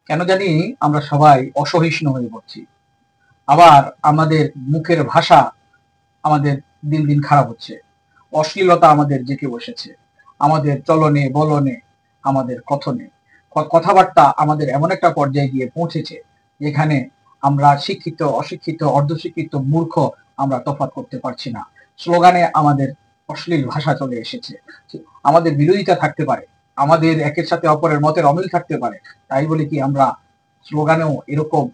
কেন জানি আমরা সবাই অসহিষ্ণু হয়ে পড়ছি। আবার আমাদের মুখের ভাষা আমাদের দিন দিন খারাপ হচ্ছে। অশ্লীলতা আমাদের জেঁকে বসেছে। আমাদের চলনে বলনে, আমাদের কথনে, কথাবার্তা আমাদের এমন একটা পর্যায়ে গিয়ে পৌঁছেছে যেখানে আমরা শিক্ষিত, অশিক্ষিত, অর্ধশিক্ষিত, মূর্খ আমরা তফাৎ করতে পারছি না। স্লোগানে আমাদের অশ্লীল ভাষা চলে এসেছে। আমাদের বিরোধিতা থাকতে পারে, আমাদের একের সাথে অপরের মতের অমিল থাকতে পারে, তাই বলে কি আমরা স্লোগানেও এরকম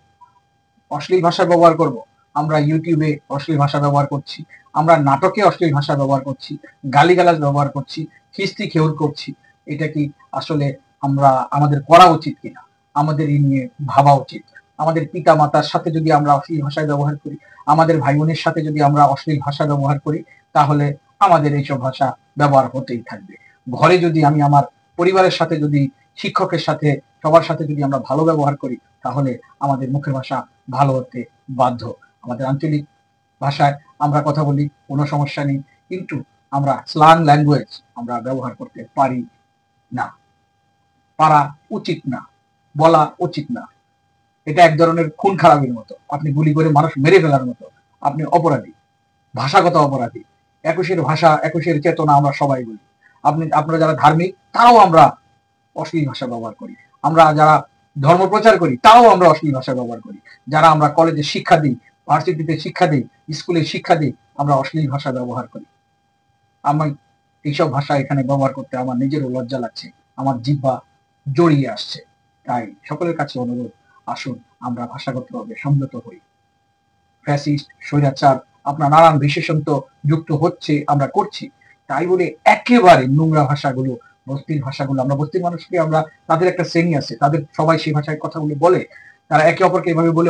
অশ্লীল ভাষা ব্যবহার করব? আমরা ইউটিউবে অশ্লীল ভাষা ব্যবহার করছি, আমরা নাটকে অশ্লীল ভাষা ব্যবহার করছি, গালিগালাজ ব্যবহার করছি, খিস্তি খেউর করছি। এটা কি আসলে আমরা আমাদের করা উচিত কিনা? আমাদের এই নিয়ে ভাবা উচিত। আমাদের পিতা মাতার সাথে যদি আমরা অশ্লীল ভাষায় ব্যবহার করি, আমাদের ভাই বোনের সাথে যদি আমরা অশ্লীল ভাষা ব্যবহার করি, তাহলে আমাদের এইসব ভাষা ব্যবহার হতেই থাকবে। ঘরে যদি আমি আমার পরিবারের সাথে, যদি শিক্ষকের সাথে, সবার সাথে যদি আমরা ভালো ব্যবহার করি, তাহলে আমাদের মুখের ভাষা ভালো হতে বাধ্য। আমাদের আঞ্চলিক ভাষায় আমরা কথা বলি, কোনো সমস্যা নেই, কিন্তু আমরা স্ল্যাং ল্যাঙ্গুয়েজ আমরা ব্যবহার করতে পারি না, পারা উচিত না, বলা উচিত না। এটা এক ধরনের খুন খারাপের মতো, আপনি গুলি করে মানুষ মেরে ফেলার মতো। আপনি অপরাধী, ভাষাগত অপরাধী। একুশের ভাষা, একুশের চেতনা আমরা সবাই বলি। আপনারা যারা ধার্মিক, তারাও আমরা অশ্লীল ভাষা ব্যবহার করি। আমরা যারা ধর্ম প্রচার করি, তাও আমরা অশ্লীল ভাষা ব্যবহার করি। যারা আমরা কলেজে শিক্ষা দিই, ভার্সিটিতে শিক্ষা দিই, স্কুলে শিক্ষা দিই, আমরা অশ্লীল ভাষা ব্যবহার করি। আমি এইসব ভাষা এখানে ব্যবহার করতে আমার নিজেরও লজ্জা লাগছে, আমার জিহ্বা জড়িয়ে আসছে। তাই সকলের কাছে অনুরোধ, আসুন আমরা ভাষাগতভাবে সংযত হই। ফ্যাসিস্ট, স্বৈরাচার, আপনার নানান বিশেষণ তো যুক্ত হচ্ছে, আমরা করছি। তাই বলে একেবারে নোংরা ভাষাগুলো, বস্তির ভাষাগুলো, আমরা বস্তির মানুষকে আমরা, তাদের একটা শ্রেণী আছে, তাদের সবাই সেই ভাষায় কথাগুলো বলে, তারা একে অপরকে এভাবে বলে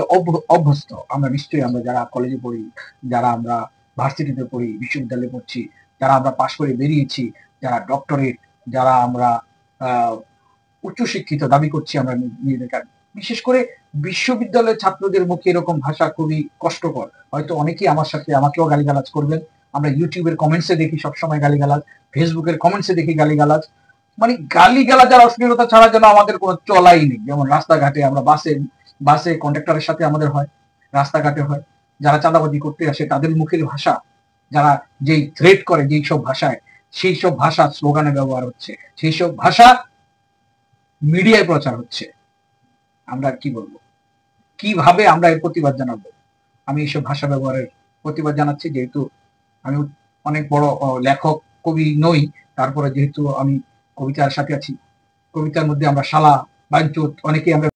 অভ্যস্ত। আমরা নিশ্চয়ই, আমরা যারা কলেজে পড়ি, যারা আমরা ভার্সিটিতে পড়ি, বিশ্ববিদ্যালয়ে পড়ছি, যারা আমরা পাশ করে বেরিয়েছি, যারা ডক্টরেট, যারা আমরা উচ্চশিক্ষিত দাবি করছি আমরা নিজেদের, বিশেষ করে বিশ্ববিদ্যালয়ের ছাত্রদের মুখে এরকম ভাষা খুবই কষ্টকর। হয়তো অনেকেই আমার সাথে, আমাকেও গালিগালাজ করবেন। আমরা ইউটিউবের কমেন্টসে দেখি সবসময় গালিগালাজ, ফেসবুকের কমেন্টসে দেখি গালিগালাজ। মানে গালিগালাজ আর অশ্লীলতা ছাড়া যেন আমাদের কোনো চলাই নেই। যেমন রাস্তাঘাটে আমরা বাসে কন্ডাক্টরের সাথে আমাদের হয়, রাস্তাঘাটে হয়, যারা চাঁদাবাজি করতে আসে তাদের মুখের ভাষা, যারা যেই থ্রেট করে যেই সব ভাষায়, সেই সব ভাষা স্লোগানে ব্যবহার হচ্ছে, সেই সব ভাষা মিডিয়ায় প্রচার হচ্ছে। আমরা কি বলবো, কিভাবে আমরা এর প্রতিবাদ জানাবো? আমি এইসব ভাষা ব্যবহারের প্রতিবাদ জানাচ্ছি, যেহেতু আমি অনেক বড় লেখক, কবি নই, তারপরে যেহেতু আমি কবিতার সাথে আছি, কবিতার মধ্যে আমরা শালা, বাঞ্চুত, অনেকেই আমরা